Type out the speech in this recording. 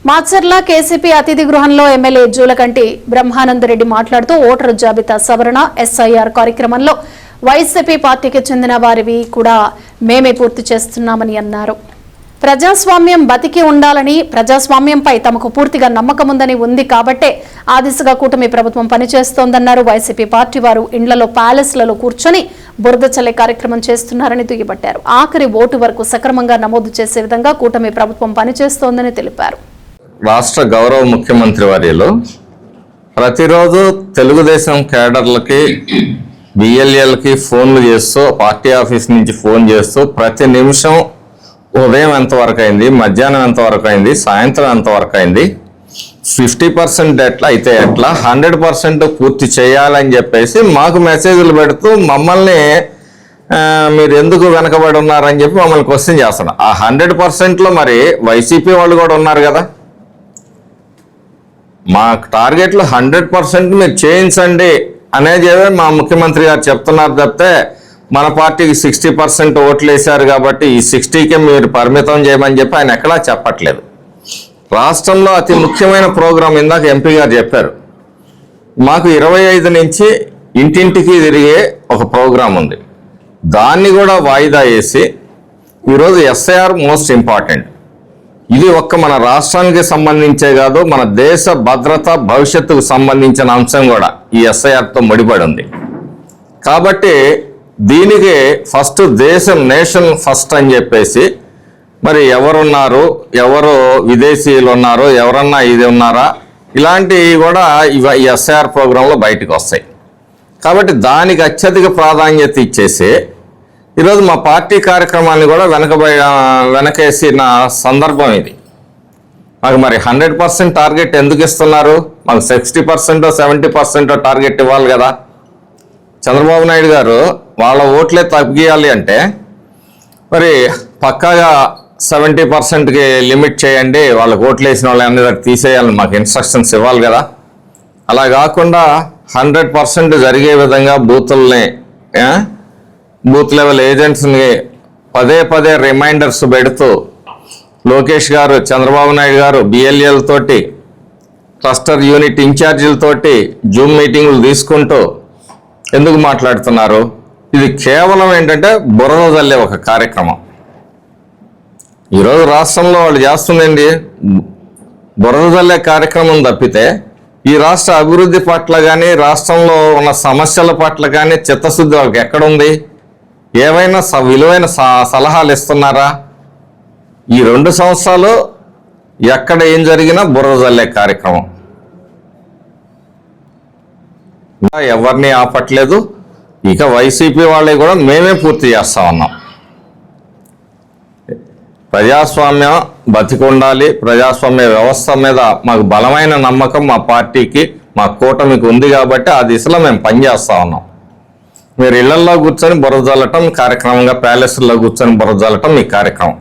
Macherla KCP అతిథి గృహంలో MLA Julakanti Brahmananda Reddy మాట్లాడుతూ ఓటరు జాబితా సవరణ ఎస్ఐఆర్ కార్యక్రమంలో వైసీపీ పార్టీకి చెందిన వారివి కూడా మేమే పూర్తి చేస్తున్నామని అన్నారు. ప్రజాస్వామ్యం బతికి ఉండాలని, ప్రజాస్వామ్యంపై తమకు పూర్తిగా నమ్మకం ఉంది కాబట్టే ఆ దిశగా కూటమి ప్రభుత్వం పనిచేస్తోందన్నారు. వైసీపీ పార్టీ వారు ఇండ్లలో ప్యాలెస్లలో కూర్చొని బురద చల్లే కార్యక్రమం చేస్తున్నారని దుయ్యబట్టారు. ఆఖరి ఓటు వరకు సక్రమంగా నమోదు చేసే విధంగా కూటమి ప్రభుత్వం పనిచేస్తోందని తెలిపారు. రాష్ట్ర గౌరవ ముఖ్యమంత్రి వర్యులు ప్రతిరోజు తెలుగుదేశం కేడర్లకి బిఎల్ఏలకి ఫోన్లు చేస్తూ, పార్టీ ఆఫీస్ నుంచి ఫోన్ చేస్తూ ప్రతి నిమిషం ఉదయం ఎంతవరకు అయింది, మధ్యాహ్నం ఎంతవరకు అయింది, సాయంత్రం ఎంతవరకు అయింది, 50% ఎట్లా అయితే ఎట్లా, 100% పూర్తి చేయాలని చెప్పేసి మాకు మెసేజ్లు పెడుతూ మమ్మల్ని మీరు ఎందుకు వెనకబడి ఉన్నారని చెప్పి మమ్మల్ని క్వశ్చన్ చేస్తున్నాం. ఆ 100%లో మరి వైసీపీ వాళ్ళు కూడా ఉన్నారు కదా. మా టార్గెట్లు 100% మీరు చేయించండి అనేది మా ముఖ్యమంత్రి గారు చెప్తున్నారు తప్పితే మన పార్టీకి 60% ఓట్లు వేశారు కాబట్టి ఈ 60కే మీరు పరిమితం చేయమని చెప్పి ఆయన ఎక్కడా చెప్పట్లేదు. రాష్ట్రంలో అతి ముఖ్యమైన ప్రోగ్రాం ఇందాక ఎంపీ గారు చెప్పారు, మాకు 25 నుంచి ఇంటింటికి తిరిగే ఒక ప్రోగ్రాం ఉంది. దాన్ని కూడా వాయిదా వేసి ఈరోజు ఎస్ఐఆర్ మోస్ట్ ఇంపార్టెంట్. ఇది ఒక్క మన రాష్ట్రానికి సంబంధించే కాదు, మన దేశ భద్రత భవిష్యత్తుకు సంబంధించిన అంశం కూడా ఈ ఎస్ఐఆర్తో ముడిపడి ఉంది. కాబట్టి దీనికి ఫస్ట్ దేశం, నేషన్ ఫస్ట్ అని చెప్పేసి మరి ఎవరున్నారు, ఎవరు విదేశీయులు ఉన్నారు, ఎవరన్నా ఇది ఉన్నారా, ఇలాంటివి కూడా ఈ ఎస్ఐఆర్ ప్రోగ్రాంలో బయటకు వస్తాయి. కాబట్టి దానికి అత్యధిక ప్రాధాన్యత ఇచ్చేసి ఈరోజు మా పార్టీ కార్యక్రమాన్ని కూడా వెనకేసిన సందర్భం ఇది. మాకు మరి 100% టార్గెట్ ఎందుకు ఇస్తున్నారు? మాకు 60% 70% టార్గెట్ ఇవ్వాలి కదా. చంద్రబాబు నాయుడు గారు వాళ్ళ ఓట్లే తగ్గియాలి అంటే మరి పక్కాగా 70%కి లిమిట్ చేయండి, వాళ్ళకి ఓట్లు వేసిన వాళ్ళు అందరూ తీసేయాలని మాకు ఇన్స్ట్రక్షన్స్ ఇవ్వాలి కదా. అలా కాకుండా 100% జరిగే విధంగా బూత్ లెవెల్ ఏజెంట్స్ని పదే రిమైండర్స్ పెడుతూ లోకేష్ గారు, చంద్రబాబు నాయుడు గారు బిఎల్ఏలతోటి, క్లస్టర్ యూనిట్ ఇన్ఛార్జీలతోటి జూమ్ మీటింగులు తీసుకుంటూ ఎందుకు మాట్లాడుతున్నారు? ఇది కేవలం ఏంటంటే బురద జల్లే ఒక కార్యక్రమం. ఈరోజు రాష్ట్రంలో వాళ్ళు చేస్తుందండి బురద జల్లే కార్యక్రమం తప్పితే ఈ రాష్ట్ర అభివృద్ధి పట్ల కానీ, రాష్ట్రంలో ఉన్న సమస్యల పట్ల కానీ చిత్తశుద్ధి వాళ్ళకి ఎక్కడుంది? ఏవైనా విలువైన సలహాలు ఇస్తున్నారా? ఈ 2 సంవత్సరాలు ఎక్కడ ఏం జరిగినా బురద జల్లే కార్యక్రమం. ఎవరిని ఆపట్లేదు. ఇక వైసీపీ వాళ్ళే కూడా మేమే పూర్తి చేస్తా ఉన్నాం. ప్రజాస్వామ్యం బతికుండాలి, ప్రజాస్వామ్య వ్యవస్థ మీద మాకు బలమైన నమ్మకం మా పార్టీకి, మా కూటమికి ఉంది కాబట్టి ఆ దిశలో మేము పనిచేస్తా ఉన్నాం. మీరు ఇళ్లల్లో కూర్చొని బురద జల్లటం కార్యక్రమంగా, ప్యాలెస్లో కూర్చొని బురద జల్లటం మీ కార్యక్రమం.